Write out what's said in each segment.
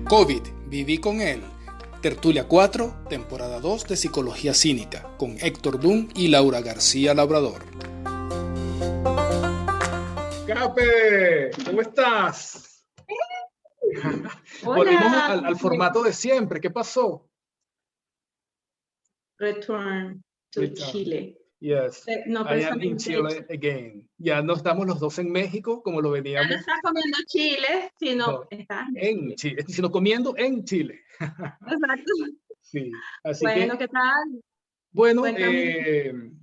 COVID, viví con él. Tertulia 4, temporada 2 de Psicología Cínica, con Héctor Dunn y Laura García Labrador. Cape, ¿cómo estás? Volvimos al formato de siempre. ¿Qué pasó? Return to Chile. Yes, No I am in Chile again. Ya no estamos los dos en México como lo veníamos. No estás comiendo Chile, sino estás en Chile, sino comiendo en Chile. Exacto. Sí, así bueno, que, ¿qué tal? Bueno,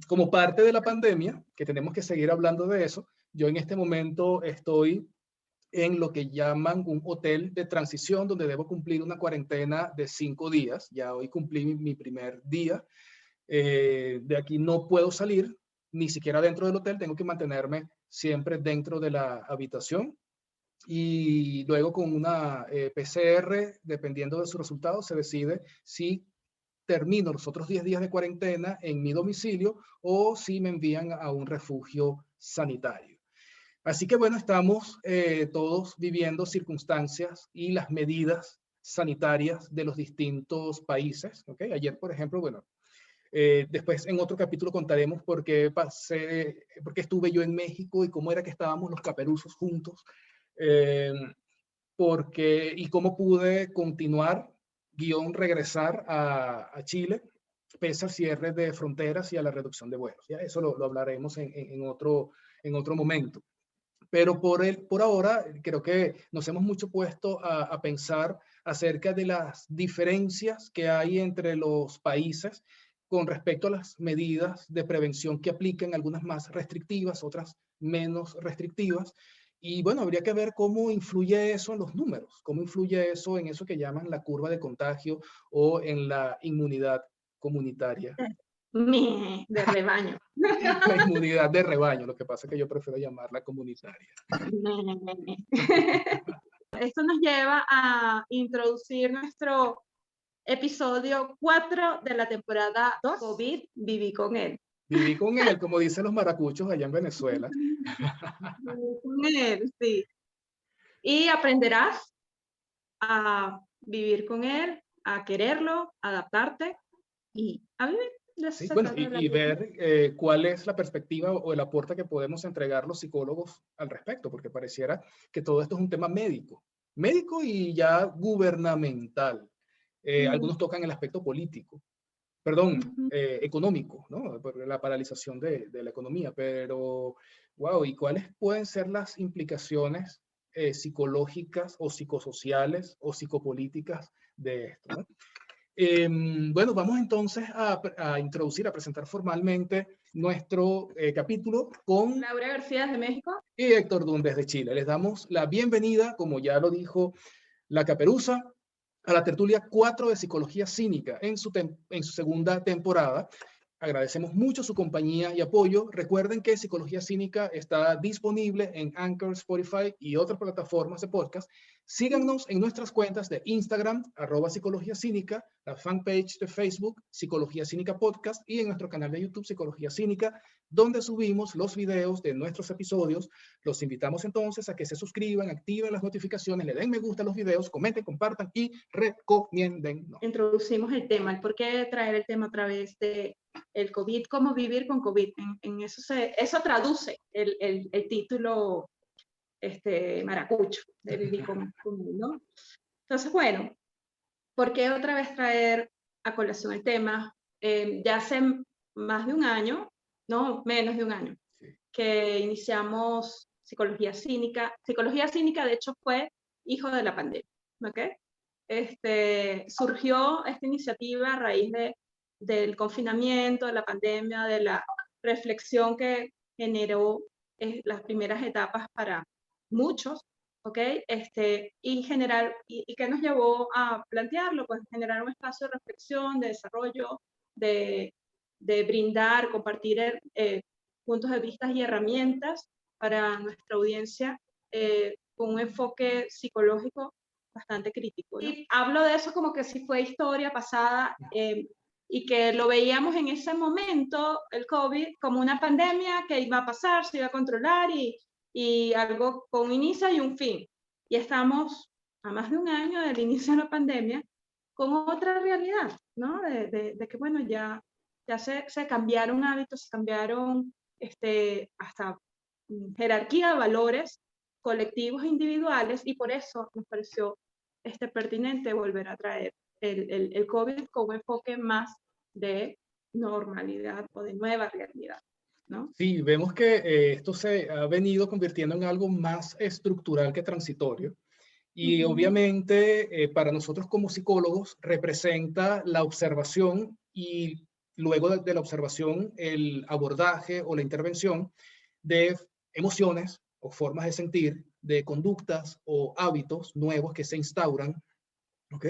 como parte de la pandemia, que tenemos que seguir hablando de eso, yo en este momento estoy en lo que llaman un hotel de transición, donde debo cumplir una cuarentena de 5 días. Ya hoy cumplí mi primer día. De aquí no puedo salir, ni siquiera dentro del hotel, tengo que mantenerme siempre dentro de la habitación. Y luego con una PCR, dependiendo de sus resultados, se decide si termino los otros 10 días de cuarentena en mi domicilio o si me envían a un refugio sanitario. Así que bueno, estamos todos viviendo circunstancias y las medidas sanitarias de los distintos países. ¿Okay? Ayer, por ejemplo, bueno, después en otro capítulo contaremos por qué estuve yo en México y cómo era que estábamos los caperuzos juntos, y cómo pude continuar, regresar a Chile, pese al cierre de fronteras y a la reducción de vuelos. Ya eso lo hablaremos en otro momento. Pero por ahora creo que nos hemos mucho puesto a pensar acerca de las diferencias que hay entre los países con respecto a las medidas de prevención que aplican, algunas más restrictivas, otras menos restrictivas. Y bueno, habría que ver cómo influye eso en los números, cómo influye eso en eso que llaman la curva de contagio o en la inmunidad comunitaria. De rebaño. La inmunidad de rebaño, lo que pasa es que yo prefiero llamarla comunitaria. Esto nos lleva a introducir nuestro episodio 4 de la temporada 2. COVID, viví con él. Viví con él, como dicen los maracuchos allá en Venezuela. Viví con él, sí. Y aprenderás a vivir con él, a quererlo, a adaptarte y a vivir. Sí, bueno, y ver cuál es la perspectiva o el aporte que podemos entregar los psicólogos al respecto, porque pareciera que todo esto es un tema médico y ya gubernamental. Algunos tocan el aspecto político, económico, ¿no? Por la paralización de la economía, pero, wow, ¿y cuáles pueden ser las implicaciones psicológicas o psicosociales o psicopolíticas de esto, ¿no? Bueno, vamos entonces a introducir, a presentar formalmente nuestro capítulo con Laura García de México y Héctor Dunn desde Chile. Les damos la bienvenida, como ya lo dijo la Caperuza, a la tertulia 4 de Psicología Cínica en su segunda temporada. Agradecemos mucho su compañía y apoyo. Recuerden que Psicología Cínica está disponible en Anchor, Spotify y otras plataformas de podcast. Síganos en nuestras cuentas de Instagram, @Psicología Cínica, la fanpage de Facebook, Psicología Cínica Podcast, y en nuestro canal de YouTube, Psicología Cínica, donde subimos los videos de nuestros episodios. Los invitamos entonces a que se suscriban, activen las notificaciones, le den me gusta a los videos, comenten, compartan y recomienden. Introducimos el tema, el por qué traer el tema a través de el COVID, cómo vivir con COVID. En eso traduce el título maracucho de vivir con COVID, ¿no? Entonces, bueno, ¿por qué otra vez traer a colación el tema? Ya hace más de un año, no, menos de un año, que iniciamos Psicología Cínica. Psicología Cínica, de hecho, fue hijo de la pandemia, ¿ok? Surgió esta iniciativa a raíz del confinamiento, de la pandemia, de la reflexión que generó las primeras etapas para muchos, ¿ok? Y ¿qué nos llevó a plantearlo? Pues generar un espacio de reflexión, de desarrollo, de brindar, compartir puntos de vista y herramientas para nuestra audiencia con un enfoque psicológico bastante crítico, ¿no? Y hablo de eso como que si fue historia pasada y que lo veíamos en ese momento, el COVID, como una pandemia que iba a pasar, se iba a controlar y algo con un inicio y un fin. Y estamos a más de un año del inicio de la pandemia, con otra realidad, ¿no? De que, bueno, ya se cambiaron hábitos, se cambiaron hasta jerarquía de valores colectivos e individuales, y por eso nos pareció pertinente volver a traer el COVID con un enfoque más de normalidad o de nueva realidad, ¿no? Sí, vemos que esto se ha venido convirtiendo en algo más estructural que transitorio. Y obviamente para nosotros como psicólogos representa la observación y luego de la observación el abordaje o la intervención de emociones o formas de sentir, de conductas o hábitos nuevos que se instauran, ¿ok?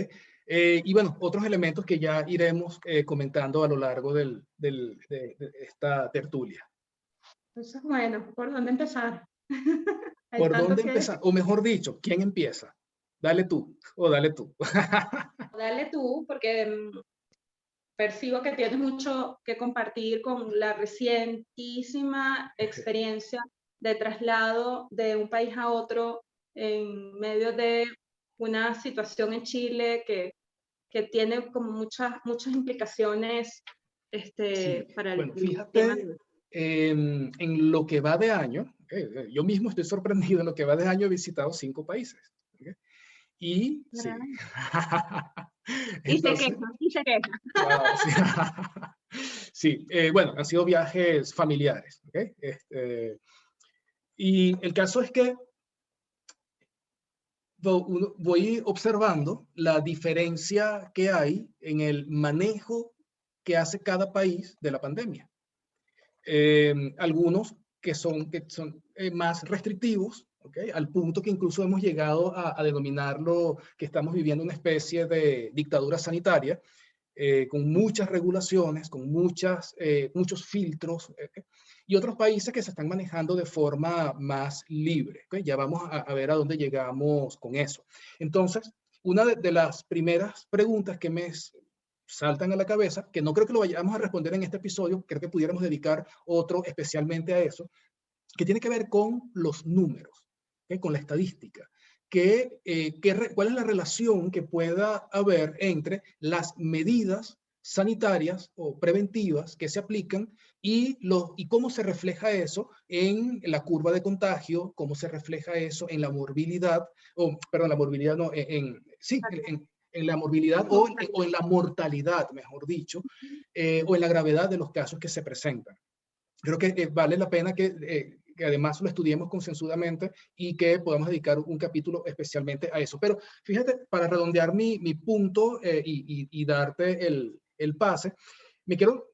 Y bueno, otros elementos que ya iremos comentando a lo largo de esta tertulia. Entonces, bueno, ¿por dónde empezar? Hay ¿Por tanto dónde que empezar? O mejor dicho, ¿quién empieza? Dale tú o dale tú. dale tú, porque percibo que tienes mucho que compartir con la recientísima experiencia de traslado de un país a otro en medio de una situación en Chile que tiene como muchas implicaciones Sí, para el bueno, tema. fíjate, en lo que va de año, yo mismo estoy sorprendido, en lo que va de año he visitado 5 países. ¿Okay? Y sí. Y se Entonces, queja, y se queja. wow, sí. Sí, bueno, han sido viajes familiares. ¿Okay? Y el caso es que voy observando la diferencia que hay en el manejo que hace cada país de la pandemia. Algunos que son más restrictivos, ¿okay? Al punto que incluso hemos llegado a denominarlo que estamos viviendo una especie de dictadura sanitaria, con muchas regulaciones, con muchos filtros, y otros países que se están manejando de forma más libre. ¿Okay? Ya vamos a ver a dónde llegamos con eso. Entonces, una de las primeras preguntas que me saltan a la cabeza, que no creo que lo vayamos a responder en este episodio, creo que pudiéramos dedicar otro especialmente a eso, que tiene que ver con los números, ¿okay? Con la estadística. ¿Cuál es la relación que pueda haber entre las medidas sanitarias o preventivas que se aplican y cómo se refleja eso en la curva de contagio, cómo se refleja eso en la morbilidad, perdón, la morbilidad no, en la morbilidad o en la mortalidad, mejor dicho, o en la gravedad de los casos que se presentan. Creo que vale la pena que además lo estudiemos concienzudamente y que podamos dedicar un capítulo especialmente a eso. Pero fíjate, para redondear mi punto y darte el pase, me quiero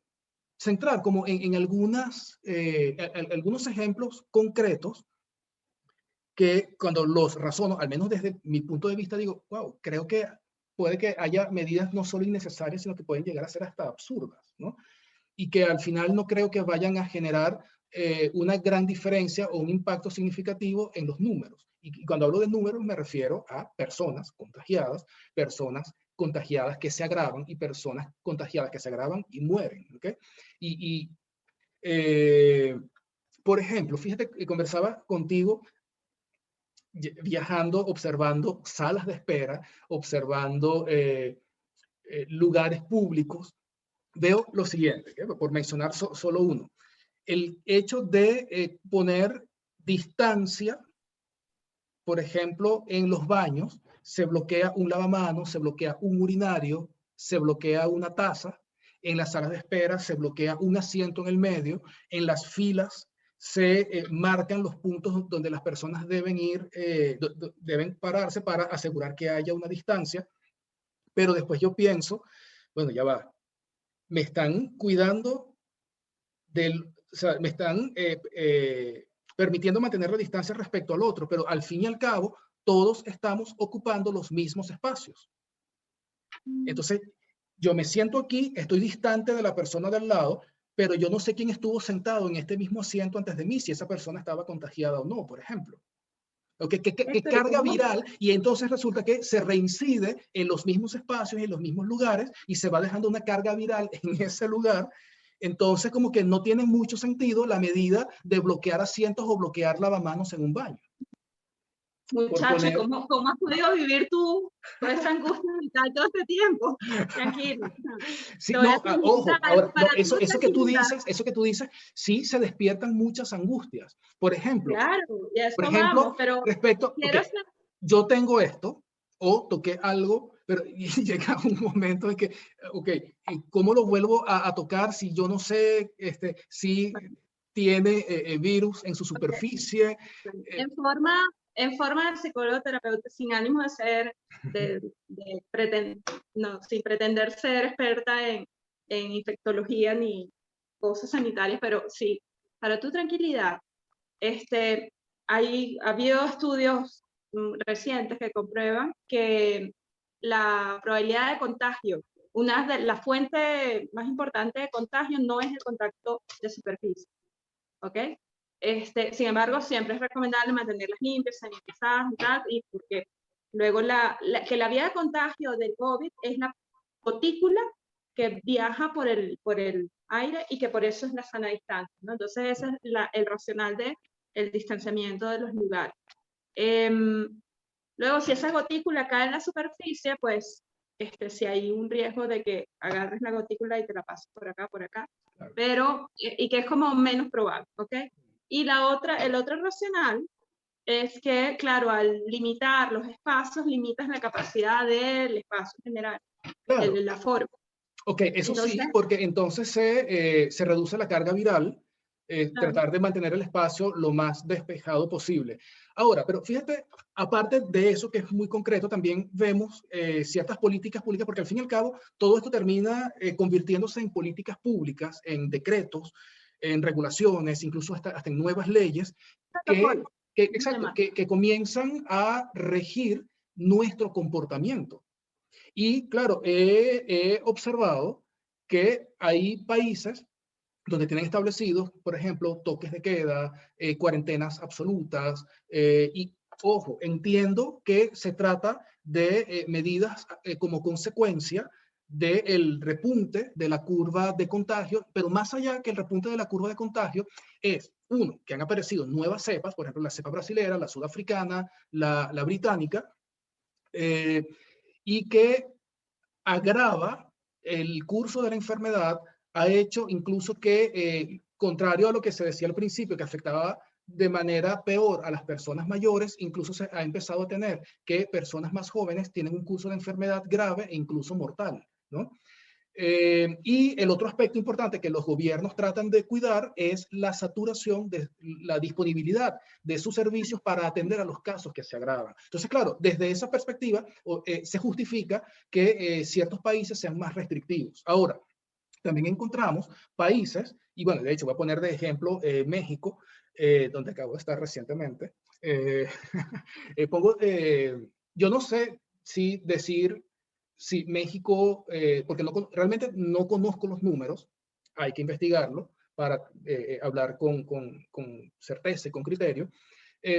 centrar como en algunos ejemplos concretos que cuando los razono, al menos desde mi punto de vista, digo, wow, creo que puede que haya medidas no solo innecesarias, sino que pueden llegar a ser hasta absurdas, ¿no? Y que al final no creo que vayan a generar una gran diferencia o un impacto significativo en los números. Y cuando hablo de números me refiero a personas contagiadas que se agravan y personas contagiadas que se agravan y mueren. ¿Okay? Por ejemplo, fíjate que conversaba contigo viajando, observando salas de espera, observando lugares públicos. Veo lo siguiente, ¿okay? Por mencionar solo uno. El hecho de poner distancia, por ejemplo, en los baños, se bloquea un lavamanos, se bloquea un urinario, se bloquea una taza. En las salas de espera se bloquea un asiento en el medio. En las filas se marcan los puntos donde las personas deben deben pararse para asegurar que haya una distancia. Pero después yo pienso, bueno, ya va, me están cuidando o sea, me están permitiendo mantener la distancia respecto al otro, pero al fin y al cabo, todos estamos ocupando los mismos espacios. Entonces, yo me siento aquí, estoy distante de la persona del lado, pero yo no sé quién estuvo sentado en este mismo asiento antes de mí, si esa persona estaba contagiada o no, por ejemplo. ¿Qué carga viral? Y entonces resulta que se reincide en los mismos espacios, en los mismos lugares, y se va dejando una carga viral en ese lugar. Entonces, como que no tiene mucho sentido la medida de bloquear asientos o bloquear lavamanos en un baño. por Muchacho, poner... ¿cómo has podido vivir tú toda esa angustia mental todo este tiempo? Tranquilo. Sí, Te voy a no, ojo, tranquilizar ahora, no, para tu tranquilidad. eso que tú dices, sí se despiertan muchas angustias. Claro, y a Por eso vamos, ejemplo, pero respecto, ok, quiero ser... yo tengo esto, o toqué algo, pero y llega un momento en que, ok, ¿cómo lo vuelvo a tocar si yo no sé si tiene virus en su superficie? Eh, En forma de psicólogo terapeuta, sin ánimo de ser, no, sin pretender ser experta en infectología ni cosas sanitarias, pero sí, para tu tranquilidad, ha habido estudios recientes que comprueban que la probabilidad de contagio, una de las fuentes más importantes de contagio no es el contacto de superficie, ¿ok? Sin embargo, siempre es recomendable mantenerlas limpias, sanitizadas y tal, y porque luego que la vía de contagio del COVID es la gotícula que viaja por el aire y que por eso es la sana distancia, ¿no? Entonces ese es el racional del distanciamiento de los lugares. Luego, si esa gotícula cae en la superficie, pues si hay un riesgo de que agarres la gotícula y te la pases por acá, Claro. pero, y que es como menos probable, ¿ok? Y el otro racional es que, claro, al limitar los espacios, limitas la capacidad del espacio general, claro, el aforo. ok, eso Entonces, sí, porque entonces se reduce la carga viral, tratar de mantener el espacio lo más despejado posible. Ahora, pero fíjate, aparte de eso que es muy concreto, también vemos ciertas políticas públicas, porque al fin y al cabo todo esto termina convirtiéndose en políticas públicas, en decretos, en regulaciones, incluso hasta en nuevas leyes, exacto, que comienzan a regir nuestro comportamiento. Y claro, he observado que hay países donde tienen establecidos, por ejemplo, toques de queda, cuarentenas absolutas, y ojo, entiendo que se trata de medidas como consecuencia del repunte de la curva de contagio, pero más allá que el repunte de la curva de contagio es, uno, que han aparecido nuevas cepas, por ejemplo, la cepa brasilera, la sudafricana, la británica, y que agrava el curso de la enfermedad, ha hecho incluso que, contrario a lo que se decía al principio, que afectaba de manera peor a las personas mayores, incluso se ha empezado a tener que personas más jóvenes tienen un curso de enfermedad grave e incluso mortal, ¿no? Y el otro aspecto importante que los gobiernos tratan de cuidar es la saturación de la disponibilidad de sus servicios para atender a los casos que se agravan. Entonces, claro, desde esa perspectiva se justifica que ciertos países sean más restrictivos. Ahora, también encontramos países, y bueno, de hecho voy a poner de ejemplo México, donde acabo de estar recientemente. Yo no sé si decir si México, porque realmente no conozco los números, hay que investigarlo para hablar con certeza y con criterio,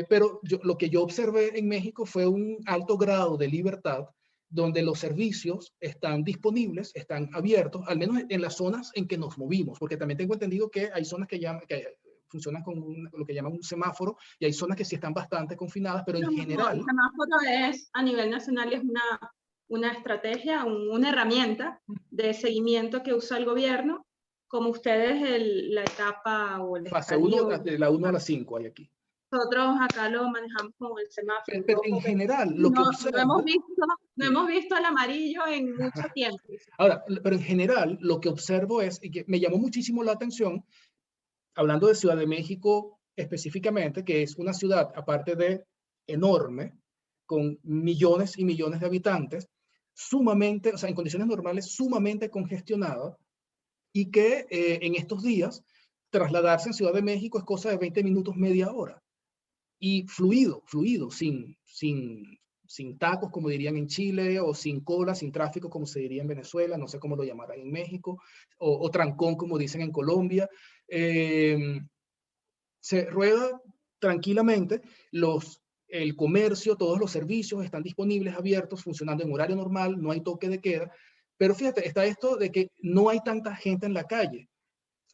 pero lo que yo observé en México fue un alto grado de libertad donde los servicios están disponibles, están abiertos, al menos en las zonas en que nos movimos, porque también tengo entendido que hay zonas que funcionan con lo que llaman un semáforo y hay zonas que sí están bastante confinadas, pero en general... el semáforo es, a nivel nacional, es una estrategia, una herramienta de seguimiento que usa el gobierno, como ustedes la etapa o el Fase 1, estadio. de la 1 a la 5 hay aquí. Nosotros acá lo manejamos con el semáforo Pero en rojo, general, lo que no observo... hemos visto el amarillo en mucho tiempo. Ahora, pero en general, lo que observo es, y que me llamó muchísimo la atención, hablando de Ciudad de México específicamente, que es una ciudad, aparte de enorme, con millones y millones de habitantes, sumamente, o sea, en condiciones normales, sumamente congestionada, y que en estos días trasladarse en Ciudad de México es cosa de 20 minutos, media hora. Y fluido, sin tacos, como dirían en Chile, o sin cola, sin tráfico, como se diría en Venezuela, no sé cómo lo llamarán en México, o trancón, como dicen en Colombia. Se rueda tranquilamente, el comercio, todos los servicios están disponibles, abiertos, funcionando en horario normal, no hay toque de queda, pero fíjate, está esto de que no hay tanta gente en la calle.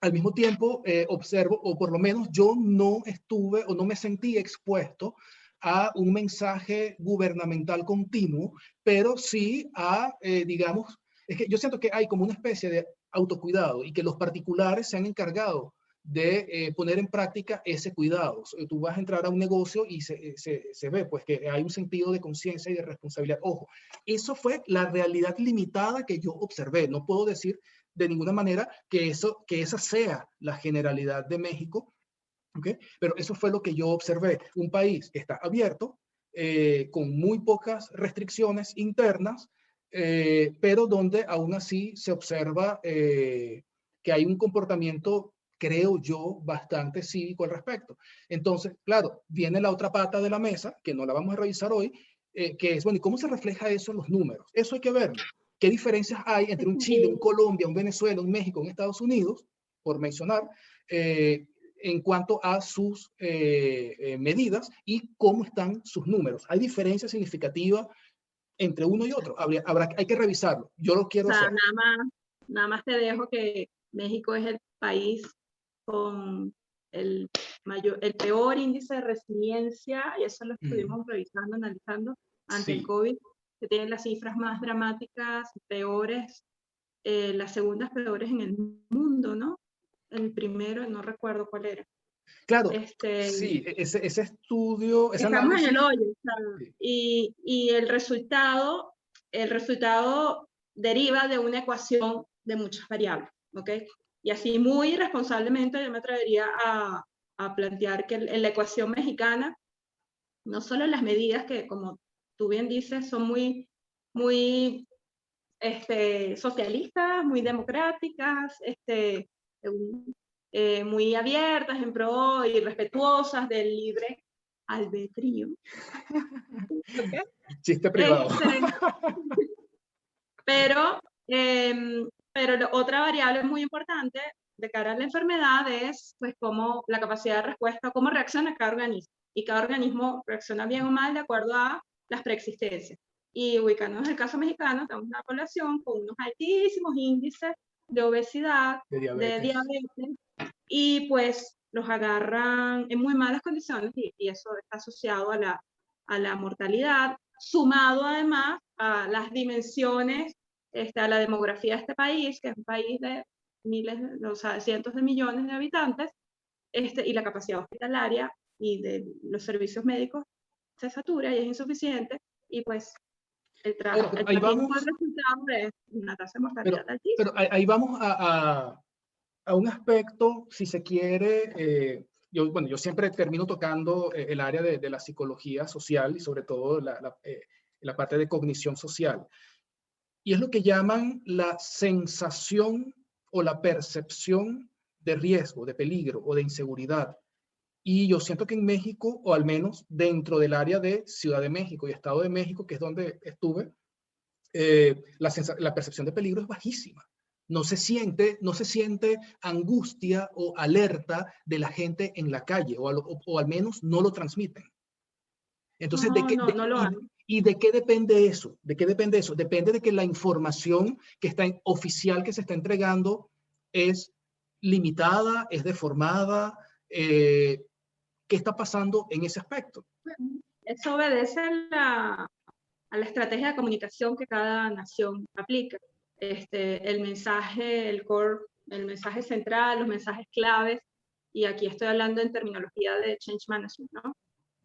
Al mismo tiempo, observo, o por lo menos yo no estuve o no me sentí expuesto a un mensaje gubernamental continuo, pero sí a, digamos, es que yo siento que hay como una especie de autocuidado y que los particulares se han encargado de poner en práctica ese cuidado. Tú vas a entrar a un negocio y se ve pues que hay un sentido de conciencia y de responsabilidad. Ojo, eso fue la realidad limitada que yo observé. No puedo decir de ninguna manera que esa sea la generalidad de México, ¿okay? Pero eso fue lo que yo observé. Un país que está abierto, con muy pocas restricciones internas, pero donde aún así se observa que hay un comportamiento, creo yo, bastante cívico al respecto. Entonces, claro, viene la otra pata de la mesa, que no la vamos a revisar hoy, que es, bueno, ¿y cómo se refleja eso en los números? Eso hay que verlo. ¿Qué diferencias hay entre un Chile, un Colombia, un Venezuela, un México, un Estados Unidos, por mencionar, en cuanto a sus medidas y cómo están sus números? ¿Hay diferencia significativa entre uno y otro? Hay que revisarlo. Yo lo quiero hacer. Nada más te dejo que México es el país con el peor índice de resiliencia, y eso lo estuvimos revisando, analizando ante el COVID, que tiene las cifras más dramáticas, peores, las segundas peores en el mundo, ¿no? El primero, no recuerdo cuál era. Claro, sí, ese estudio, ese estamos análisis. En el hoyo, sí. Y el resultado deriva de una ecuación de muchas variables, ¿ok? Y así muy responsablemente yo me atrevería a plantear que en la ecuación mexicana, no solo las medidas que, como tú bien dices, son muy socialistas, muy democráticas, muy abiertas en pro y respetuosas del libre albedrío. ¿Okay? Chiste privado. Pero otra variable muy importante de cara a la enfermedad es pues cómo la capacidad de respuesta, cómo reacciona cada organismo. Y cada organismo reacciona bien o mal de acuerdo a las preexistencias. Y ubicándonos en el caso mexicano, tenemos una población con unos altísimos índices de obesidad, de diabetes, y pues los agarran en muy malas condiciones y eso está asociado a la mortalidad, sumado además a las dimensiones, a la demografía de este país, que es un país de cientos de millones de habitantes, y la capacidad hospitalaria y de los servicios médicos se satura y es insuficiente, y pues el resultado es una tasa de mortalidad altísima. Pero ahí vamos a un aspecto, si se quiere, yo siempre termino tocando el área de la psicología social y sobre todo la parte de cognición social. Y es lo que llaman la sensación o la percepción de riesgo, de peligro o de inseguridad. Y yo siento que en México, o al menos dentro del área de Ciudad de México y Estado de México, que es donde estuve, la percepción de peligro es bajísima. No se siente angustia o alerta de la gente en la calle, o al menos no lo transmiten. Entonces, ¿y de qué depende eso? ¿De qué depende eso? Depende de que la información que está oficial que se está entregando es limitada, es deformada. ¿Qué está pasando en ese aspecto? Eso obedece a la estrategia de comunicación que cada nación aplica. El mensaje, el core, el mensaje central, los mensajes claves, y aquí estoy hablando en terminología de change management, ¿no?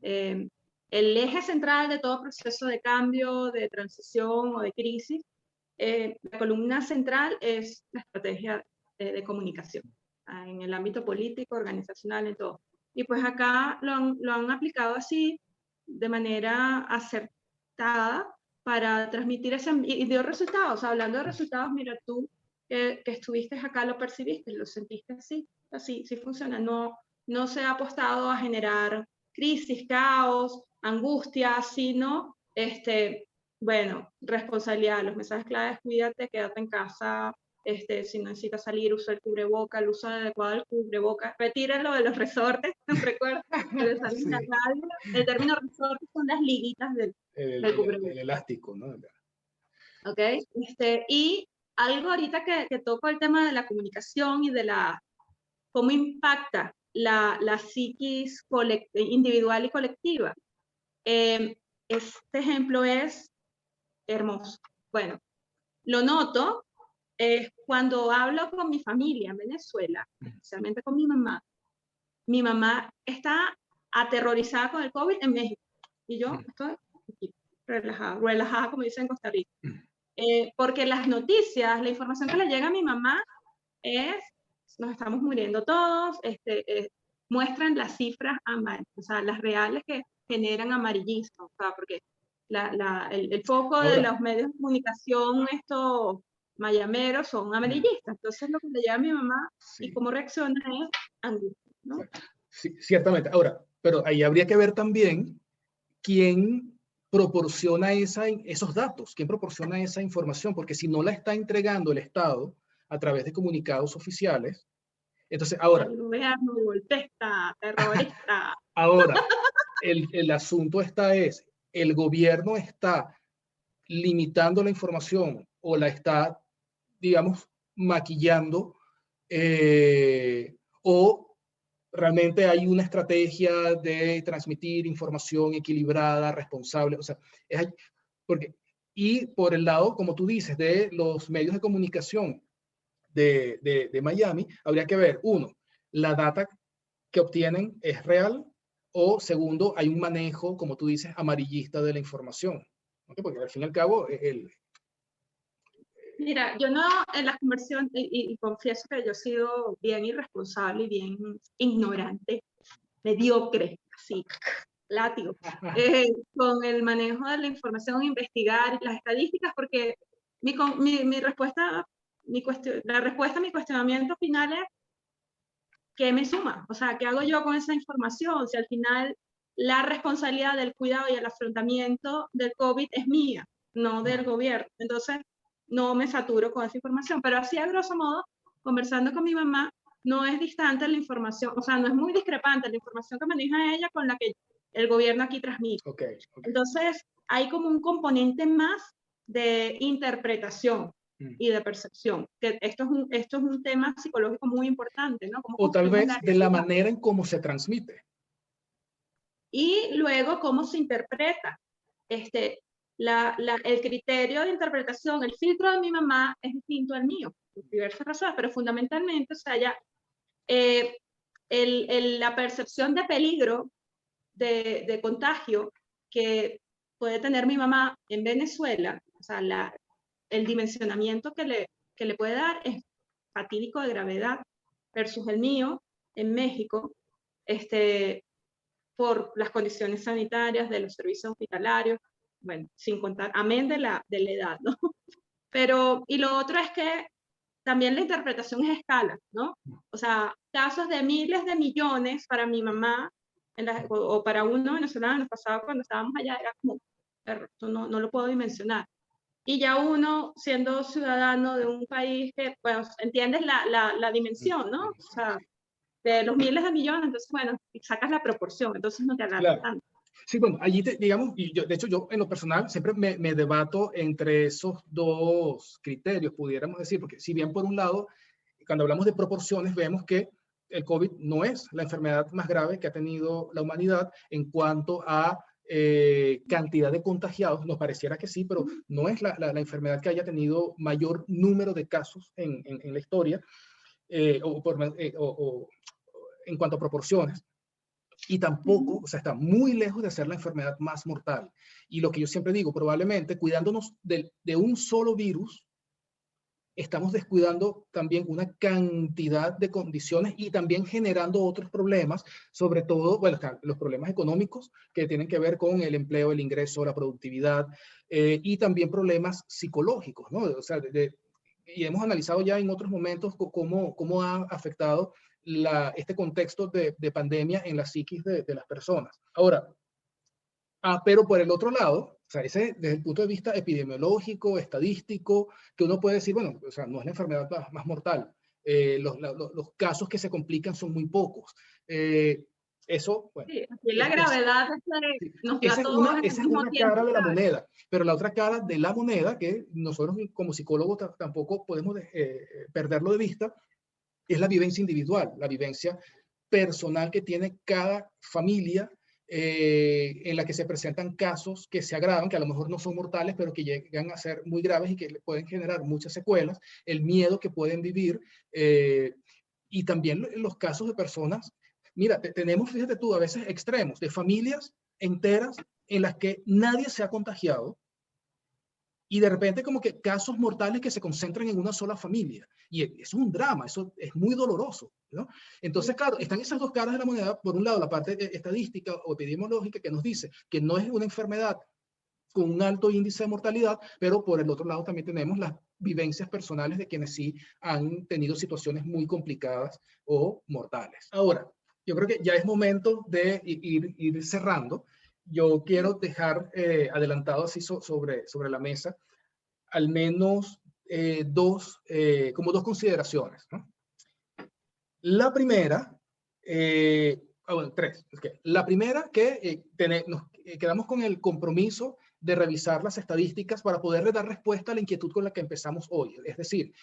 El eje central de todo proceso de cambio, de transición o de crisis, la columna central es la estrategia de comunicación, en el ámbito político, organizacional, en todo. Y pues acá lo han aplicado así, de manera acertada, para transmitir ese, y dio resultados. Hablando de resultados, mira, tú que estuviste acá lo percibiste, lo sentiste así funciona. No se ha apostado a generar crisis, caos, angustia, sino, bueno, responsabilidad. Los mensajes claves: cuídate, quédate en casa, si no necesitas salir, usa el cubreboca, el uso adecuado del cubreboca, retíralo de los resortes, recuerda, sí. El término resortes son las liguitas del cubreboca. El elástico, ¿no? Ok, y algo ahorita que toco el tema de la comunicación y de cómo impacta la psiquis individual y colectiva. Este ejemplo es hermoso. Bueno, lo noto cuando hablo con mi familia en Venezuela, especialmente con mi mamá. Mi mamá está aterrorizada con el COVID en México y yo estoy aquí, relajada, como dicen en Costa Rica. Porque las noticias, la información que le llega a mi mamá es, nos estamos muriendo todos, muestran las cifras, o sea, las reales que generan amarillismo, o sea, porque el foco de los medios de comunicación, estos mayameros, son amarillistas. Entonces, lo que le llega a mi mamá y cómo reacciona es angustia, ¿no? Sí, ciertamente. Ahora, pero ahí habría que ver también quién proporciona esos datos, quién proporciona esa información, porque si no la está entregando el Estado a través de comunicados oficiales, entonces ahora... El gobierno golpista, terrorista. Ahora, el asunto es, el gobierno está limitando la información o la está, digamos, maquillando, o realmente hay una estrategia de transmitir información equilibrada, responsable, o sea, y por el lado, como tú dices, de los medios de comunicación de Miami, habría que ver, uno, la data que obtienen es real, o segundo, hay un manejo, como tú dices, amarillista de la información. ¿Okay? Porque al fin y al cabo, Mira, yo no, en las conversiones, y confieso que yo he sido bien irresponsable y bien ignorante, mediocre, así, látigo, con el manejo de la información, investigar las estadísticas, porque mi respuesta, la respuesta a mi cuestionamiento final es, ¿qué me suma? O sea, ¿qué hago yo con esa información? Si al final la responsabilidad del cuidado y el afrontamiento del COVID es mía, no del gobierno. Entonces, no me saturo con esa información. Pero así, a grosso modo, conversando con mi mamá, no es distante la información, o sea, no es muy discrepante la información que maneja ella con la que el gobierno aquí transmite. Okay. Entonces, hay como un componente más de interpretación y de percepción. Que esto es un tema psicológico muy importante, ¿no? O tal vez de la manera en cómo se transmite. Y luego cómo se interpreta. El criterio de interpretación, el filtro de mi mamá es distinto al mío, por diversas razones, pero fundamentalmente, o sea, ya la percepción de peligro de contagio que puede tener mi mamá en Venezuela, o sea, el dimensionamiento que le puede dar es fatídico de gravedad versus el mío en México, por las condiciones sanitarias de los servicios hospitalarios, bueno, sin contar, amén de la edad, ¿no? Pero, y lo otro es que también la interpretación es escala, ¿no? O sea, casos de miles de millones para mi mamá, o para uno venezolano, en el pasado cuando estábamos allá, era como, esto no lo puedo dimensionar. Y ya uno, siendo ciudadano de un país que, pues, entiendes la dimensión, ¿no? O sea, de los miles de millones, entonces, bueno, sacas la proporción, entonces no te alarmas tanto. Sí, bueno, allí, digamos, y yo, de hecho, yo en lo personal siempre me debato entre esos dos criterios, pudiéramos decir, porque si bien por un lado, cuando hablamos de proporciones, vemos que el COVID no es la enfermedad más grave que ha tenido la humanidad en cuanto a cantidad de contagiados, nos pareciera que sí, pero no es la enfermedad que haya tenido mayor número de casos en la historia, o en cuanto a proporciones. Y tampoco, o sea, está muy lejos de ser la enfermedad más mortal. Y lo que yo siempre digo, probablemente cuidándonos de un solo virus, estamos descuidando también una cantidad de condiciones y también generando otros problemas, sobre todo, bueno, los problemas económicos que tienen que ver con el empleo, el ingreso, la productividad, y también problemas psicológicos, ¿no? O sea, y hemos analizado ya en otros momentos cómo ha afectado este contexto de pandemia en la psiquis de las personas. Ahora, pero por el otro lado, o sea, ese desde el punto de vista epidemiológico, estadístico, que uno puede decir, bueno, o sea, no es la enfermedad más mortal. Los casos que se complican son muy pocos. Eso, bueno. Sí, aquí la gravedad nos da todo esa es una cara de la moneda, pero la otra cara de la moneda, que nosotros como psicólogos tampoco podemos perderlo de vista, es la vivencia individual, la vivencia personal que tiene cada familia en la que se presentan casos que se agravan, que a lo mejor no son mortales, pero que llegan a ser muy graves y que pueden generar muchas secuelas, el miedo que pueden vivir, y también los casos de personas, mira, tenemos, fíjate tú, a veces extremos, de familias enteras en las que nadie se ha contagiado, y de repente como que casos mortales que se concentran en una sola familia. Y eso es un drama, eso es muy doloroso, ¿no? Entonces, claro, están esas dos caras de la moneda. Por un lado, la parte estadística o epidemiológica que nos dice que no es una enfermedad con un alto índice de mortalidad, pero por el otro lado también tenemos las vivencias personales de quienes sí han tenido situaciones muy complicadas o mortales. Ahora, yo creo que ya es momento de ir cerrando. Yo quiero dejar adelantado así sobre la mesa al menos como dos consideraciones, ¿no? La primera, bueno, tres. Okay. La primera, que nos quedamos con el compromiso de revisar las estadísticas para poderle dar respuesta a la inquietud con la que empezamos hoy. Es decir,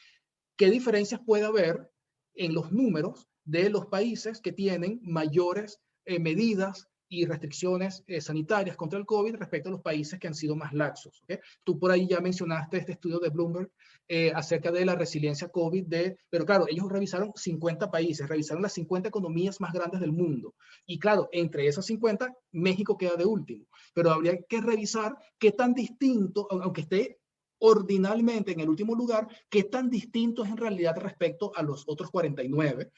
¿qué diferencias puede haber en los números de los países que tienen mayores medidas y restricciones sanitarias contra el COVID respecto a los países que han sido más laxos? ¿Okay? Tú por ahí ya mencionaste este estudio de Bloomberg acerca de la resiliencia COVID, pero claro, ellos revisaron 50 países, revisaron las 50 economías más grandes del mundo. Y claro, entre esas 50, México queda de último. Pero habría que revisar qué tan distinto, aunque esté ordinalmente en el último lugar, qué tan distinto es en realidad respecto a los otros 49,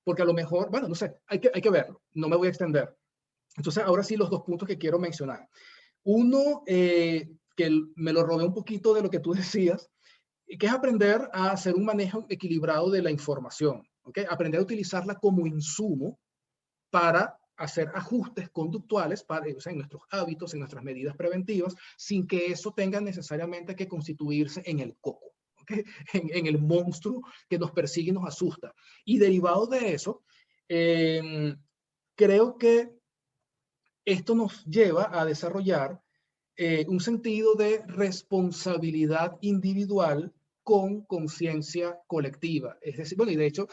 porque a lo mejor, bueno, no sé, hay que verlo, no me voy a extender. Entonces, ahora sí, los dos puntos que quiero mencionar. Uno, que me lo robé un poquito de lo que tú decías, que es aprender a hacer un manejo equilibrado de la información, ¿okay? Aprender a utilizarla como insumo para hacer ajustes conductuales para, o sea, en nuestros hábitos, en nuestras medidas preventivas, sin que eso tenga necesariamente que constituirse en el coco, ¿okay? En el monstruo que nos persigue y nos asusta. Y derivado de eso, creo que esto nos lleva a desarrollar un sentido de responsabilidad individual con conciencia colectiva. Es decir, bueno, y de hecho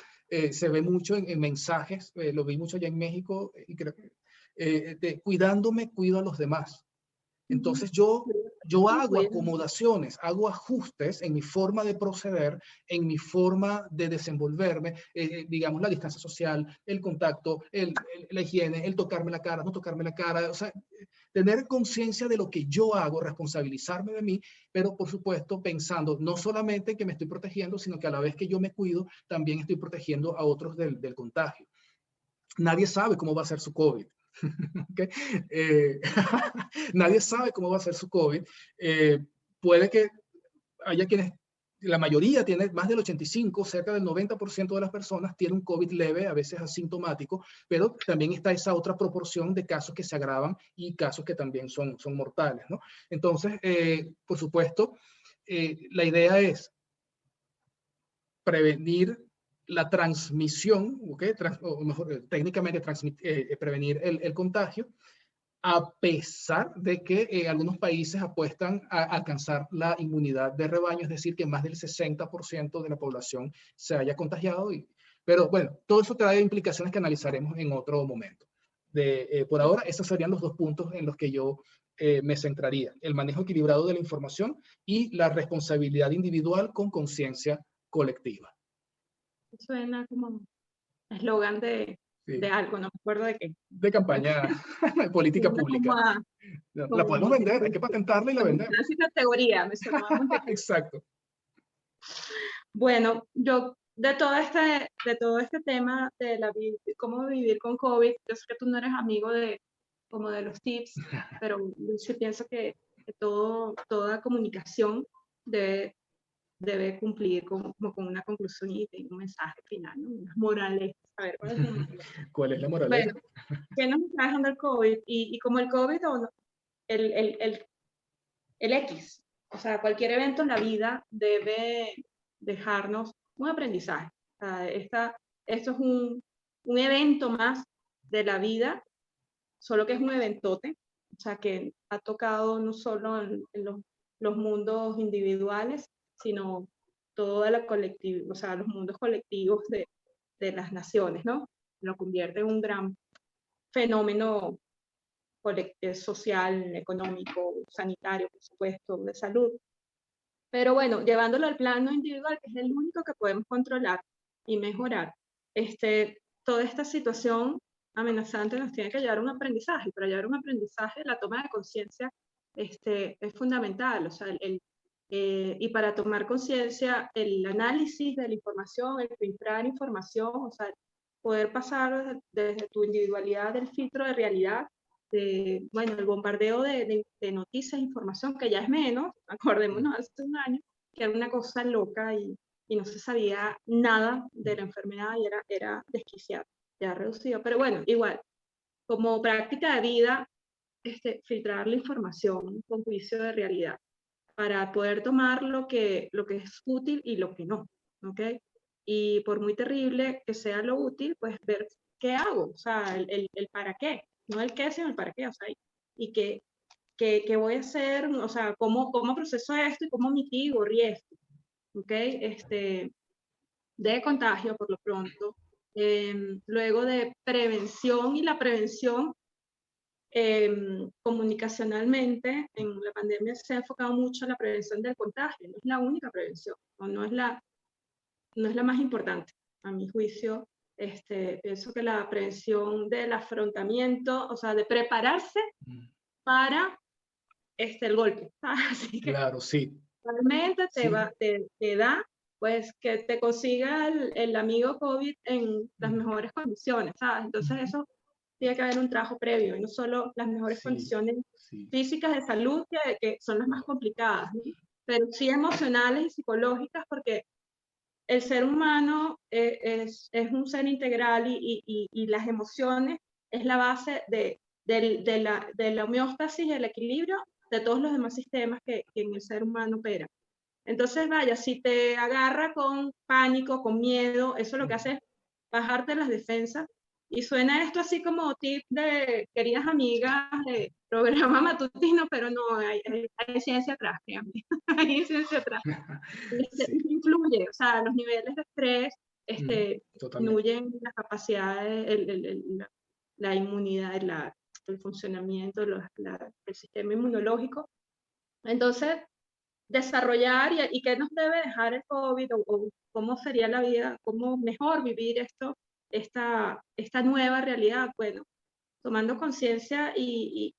se ve mucho en mensajes, lo vi mucho allá en México, y creo que cuidándome, cuido a los demás. Entonces yo hago acomodaciones, hago ajustes en mi forma de proceder, en mi forma de desenvolverme, digamos la distancia social, el contacto, la higiene, el tocarme la cara, no tocarme la cara, o sea, tener conciencia de lo que yo hago, responsabilizarme de mí, pero por supuesto pensando no solamente que me estoy protegiendo, sino que a la vez que yo me cuido, también estoy protegiendo a otros del contagio. Nadie sabe cómo va a ser su COVID. Okay. Nadie sabe cómo va a ser su COVID. Puede que haya quienes, la mayoría tiene más del 85, cerca del 90% de las personas tiene un COVID leve, a veces asintomático, pero también está esa otra proporción de casos que se agravan y casos que también son mortales, ¿no? Entonces, por supuesto, la idea es prevenir la transmisión, ¿okay? O mejor, técnicamente prevenir el contagio, a pesar de que algunos países apuestan a alcanzar la inmunidad de rebaño, es decir, que más del 60% de la población se haya contagiado. Pero bueno, todo eso trae implicaciones que analizaremos en otro momento. Por ahora, esos serían los dos puntos en los que yo me centraría: el manejo equilibrado de la información y la responsabilidad individual con conciencia colectiva. Suena como eslogan de algo, no me acuerdo de qué. De campaña de política pública. La podemos vender, hay que patentarla y la vendemos. Casi categoría, me sonaba muy pequeño. Exacto. Bueno, yo de todo este tema de cómo vivir con COVID, yo sé que tú no eres amigo como de los tips, pero yo sí pienso que toda comunicación debe cumplir como con una conclusión y un mensaje final, ¿no? Unas morales. A ver, ¿cuál es la moraleja? ¿Cuál es la moraleja? Bueno, ¿qué nos está dejando el COVID? Y como el COVID o no, el X, o sea, cualquier evento en la vida debe dejarnos un aprendizaje. O sea, esto es un evento más de la vida, solo que es un eventote, o sea, que ha tocado no solo en los mundos individuales, sino toda la colectividad, o sea, los mundos colectivos de las naciones, ¿no? Lo convierte en un gran fenómeno social, económico, sanitario, por supuesto, de salud. Pero bueno, llevándolo al plano individual, que es el único que podemos controlar y mejorar, toda esta situación amenazante nos tiene que llevar a un aprendizaje. Para llevar a un aprendizaje, la toma de conciencia es fundamental. O sea, y para tomar conciencia, el análisis de la información, el filtrar información, o sea, poder pasar desde tu individualidad del filtro de realidad, bueno, el bombardeo de noticias e información, que ya es menos, acordémonos hace un año, que era una cosa loca y no se sabía nada de la enfermedad y era desquiciado, ya reducido. Pero bueno, igual, como práctica de vida, filtrar la información con juicio de realidad para poder tomar lo que es útil y lo que no, ¿ok? Y por muy terrible que sea lo útil, pues ver qué hago, o sea, el para qué, no el qué, sino el para qué, o sea, y qué voy a hacer, o sea, cómo proceso esto y cómo mitigo riesgo, ¿ok? De contagio por lo pronto. Luego de prevención, y la prevención comunicacionalmente en la pandemia se ha enfocado mucho en la prevención del contagio, no es la única prevención, o no es la más importante, a mi juicio. Pienso que la prevención del afrontamiento, o sea, de prepararse para el golpe. Así que Claro, sí. realmente Sí. te da, pues, que te consiga el amigo COVID en las mejores condiciones, ¿sabes? Entonces eso tiene que haber un trabajo previo, y no solo las mejores condiciones físicas de salud, que son las más complicadas, ¿no? Pero sí emocionales y psicológicas, porque el ser humano es un ser integral, y las emociones es la base de la homeostasis y el equilibrio de todos los demás sistemas que en el ser humano operan. Entonces, vaya, si te agarra con pánico, con miedo, eso lo que hace es bajarte las defensas. Y suena esto así como tip de queridas amigas de programa matutino, pero no, hay ciencia atrás, créanme. Hay ciencia atrás. Influye, o sea, los niveles de estrés influyen las capacidades, la inmunidad, el funcionamiento, el sistema inmunológico. Entonces, desarrollar y qué nos debe dejar el COVID, o cómo sería la vida, cómo mejor vivir esta nueva realidad. Bueno, tomando conciencia y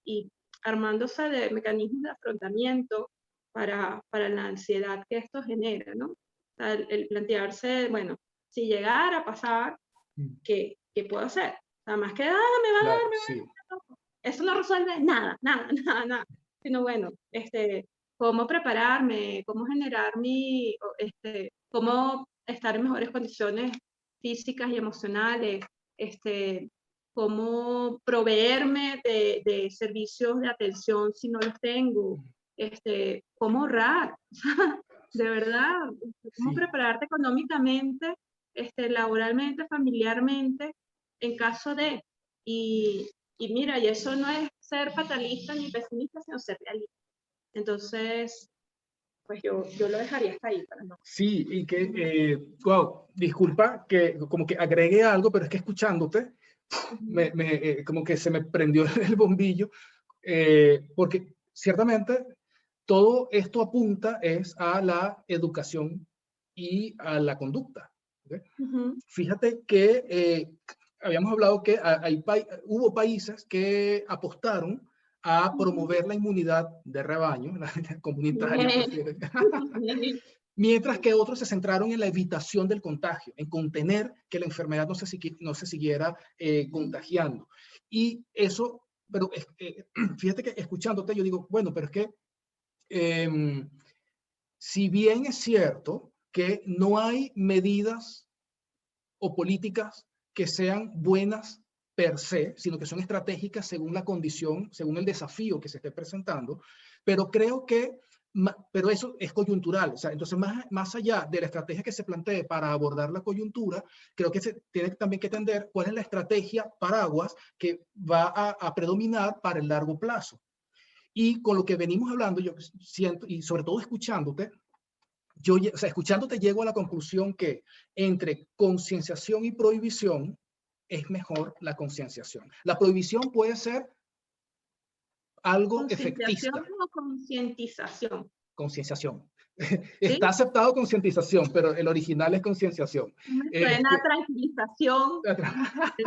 armándose de mecanismos de afrontamiento para la ansiedad que esto genera, ¿no? O sea, el plantearse, bueno, si llegara a pasar, ¿qué puedo hacer? O sea, más que, me va a dar, eso no resuelve nada, sino bueno, cómo prepararme, cómo generar cómo estar en mejores condiciones físicas y emocionales, cómo proveerme de servicios de atención si no los tengo, cómo ahorrar, de verdad, cómo prepararte económicamente, laboralmente, familiarmente, en caso de, y mira, y eso no es ser fatalista ni pesimista, sino ser realista. Entonces, pues yo lo dejaría hasta ahí. Para no. Sí, y que, wow, disculpa que como que agregué algo, pero es que escuchándote, como que se me prendió el bombillo, porque ciertamente todo esto apunta es a la educación y a la conducta. ¿Okay? Fíjate que habíamos hablado que hubo países que apostaron a promover la inmunidad de rebaño, la comunitaria, mientras que otros se centraron en la evitación del contagio, en contener que la enfermedad no se siguiera contagiando. Y eso, pero fíjate que escuchándote yo digo, bueno, pero es que si bien es cierto que no hay medidas o políticas que sean buenas per se, sino que son estratégicas según la condición, según el desafío que se esté presentando, pero creo que, pero eso es coyuntural, o sea, entonces más allá de la estrategia que se plantee para abordar la coyuntura, creo que se tiene también que entender cuál es la estrategia paraguas que va a predominar para el largo plazo. Y con lo que venimos hablando, yo siento, y sobre todo escuchándote, o sea, escuchándote llego a la conclusión que entre concienciación y prohibición es mejor la concienciación. La prohibición puede ser algo ¿Concientización efectista. o concientización? Concienciación. ¿Sí? Está aceptado concientización, pero el original es concienciación. Me suena a tranquilización, el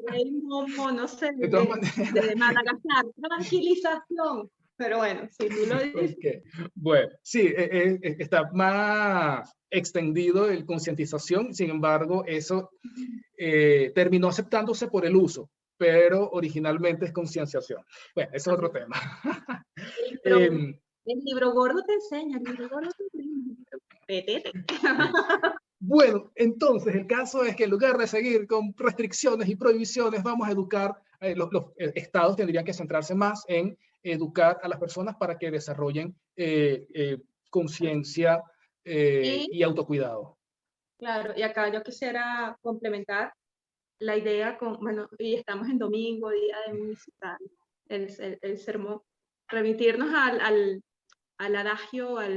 rey Momo, no sé, De todas maneras. de Madagascar, tranquilización. Pero bueno, si tú lo dices. Okay. Bueno, sí, está más extendido el concientización, sin embargo, eso terminó aceptándose por el uso, pero originalmente es concienciación. Bueno, eso es otro tema. El libro gordo te enseña, el libro gordo te enseña. Petete. Bueno, entonces el caso es que en lugar de seguir con restricciones y prohibiciones, vamos a educar, los estados tendrían que centrarse más en educar a las personas para que desarrollen conciencia y autocuidado. Claro, y acá yo quisiera complementar la idea con, bueno, y estamos en domingo, día de municipal, el sermón, remitirnos al adagio, a la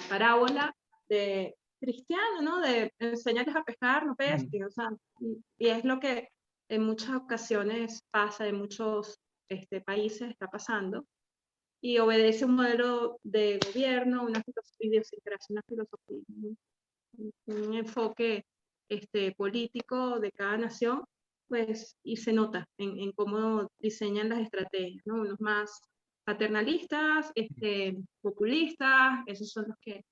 parábola de cristiano, ¿no? De enseñarles a pescar, no pesquen, o sea, y es lo que en muchas ocasiones pasa, en muchos países está pasando, y obedece un modelo de gobierno, una idiosincrasia, una filosofía, un enfoque político de cada nación, pues, y se nota en cómo diseñan las estrategias, ¿no? Unos más paternalistas, populistas, esos son los que,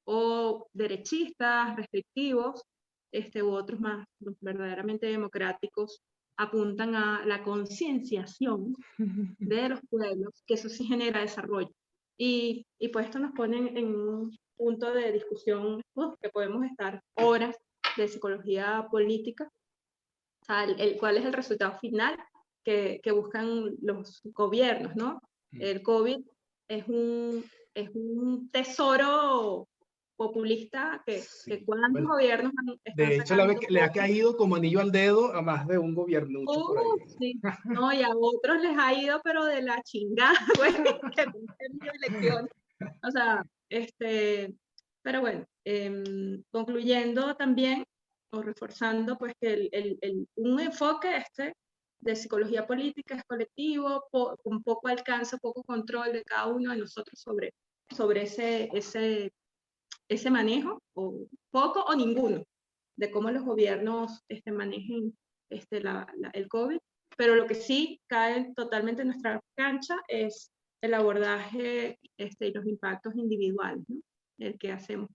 o derechistas, restrictivos, u otros más verdaderamente democráticos, apuntan a la concienciación de los pueblos, que eso sí genera desarrollo. Y pues esto nos pone en un punto de discusión que podemos estar horas de psicología política, o sea, cuál es el resultado final que buscan los gobiernos, ¿no? El COVID es un tesoro populista que cuántos gobiernos están de hecho, sacando. le ha caído como anillo al dedo a más de un gobiernucho por ahí. Sí. No, y a otros les ha ido, pero de la chingada, güey, que no han tenido elecciones. O sea, pero bueno, concluyendo también, o reforzando, pues que un enfoque de psicología política es colectivo, con poco alcance, poco control de cada uno de nosotros sobre ese manejo, o poco o ninguno, de cómo los gobiernos manejen el COVID, pero lo que sí cae totalmente en nuestra cancha es el abordaje y los impactos individuales, ¿no? El que hacemos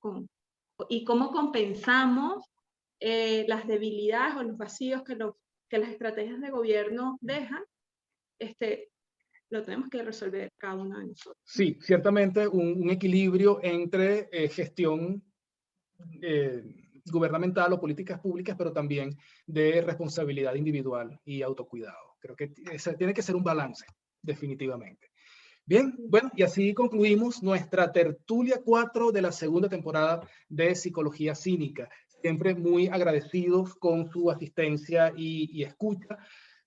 y cómo compensamos las debilidades o los vacíos que las estrategias de gobierno dejan, lo tenemos que resolver cada uno de nosotros. Sí, ciertamente un equilibrio entre gestión gubernamental o políticas públicas, pero también de responsabilidad individual y autocuidado. Creo que tiene que ser un balance, definitivamente. Bien, bueno, y así concluimos nuestra tertulia 4 de la segunda temporada de Psicología Cínica. Siempre muy agradecidos con su asistencia y escucha.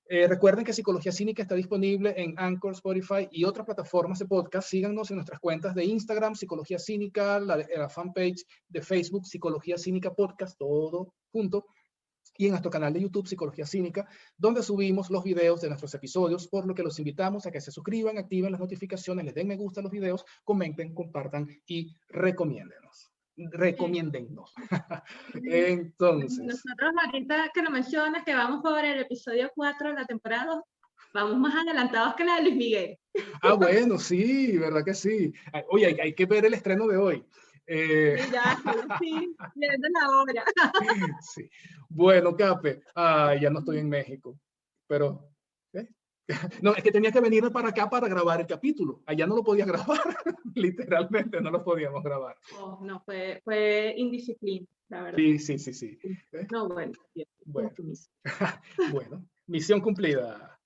Recuerden que Psicología Cínica está disponible en Anchor, Spotify y otras plataformas de podcast. Síganos en nuestras cuentas de Instagram, Psicología Cínica, la fanpage de Facebook, Psicología Cínica Podcast, todo junto, y en nuestro canal de YouTube, Psicología Cínica, donde subimos los videos de nuestros episodios, por lo que los invitamos a que se suscriban, activen las notificaciones, les den me gusta a los videos, comenten, compartan y recomiéndennos. Entonces, nosotros ahorita que lo mencionas, que vamos por el episodio 4 de la temporada 2, vamos más adelantados que la de Luis Miguel. Bueno, sí, verdad que sí. Oye, hay que ver el estreno de hoy. Sí, ya, sí, viendo la hora. Sí. Bueno, Cape, ya no estoy en México, pero no, es que tenía que venir para acá para grabar el capítulo. Allá no lo podía grabar, literalmente no lo podíamos grabar. Oh, no, fue indisciplina, la verdad. Sí. No, bueno. Bueno, misión cumplida.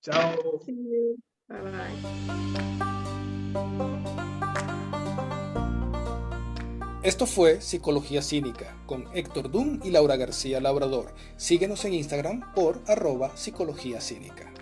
Chao. Sí, bye bye. Esto fue Psicología Cínica con Héctor Dunn y Laura García Labrador. Síguenos en Instagram por @Psicología Cínica.